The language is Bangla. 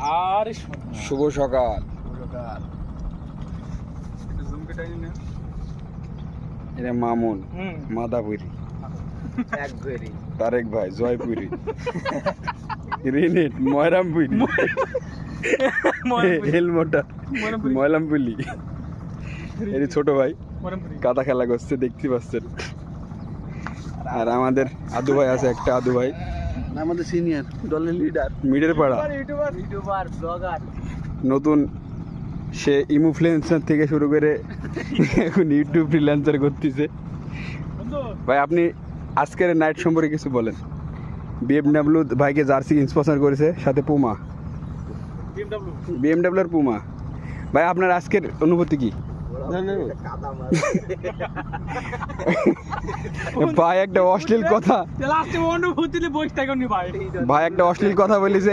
আর শুভ সকাল। এটা মামুন মাদাপুরি, তারেক ভাই জয়পুরি, রিনেট ময়রামপুরি, হেলমোটা ময়লামপুলি। এই ছোট ভাই কাদা খেলা করছে দেখতে পাচ্ছেন। আর আমাদের আদু ভাই আছে একটা, আদু ভাই আমাদের সিনিয়র দলের লিডার, মিডের পাড়া ইউটিউবার ব্লগার। নতুন সে ইনফ্লুয়েন্সার থেকে শুরু করে এখন ইউটিউব ফ্রিল্যান্সার করতেছে। ভাই আপনি আজকের নাইট সম্পর্কে কিছু বলেন। বিএমডব্লিউ ভাইকে জার্সি স্পন্সর করেছে, সাথে পুমা, বিএমডব্লিউর পুমা। ভাই আপনার আজকের অনুভূতি কি? ভাই একটা অশ্লীল কথা, লাস্টে অনুভূতি বসে থাকুন ভাই। ভাই একটা অশ্লীল কথা বলেছে।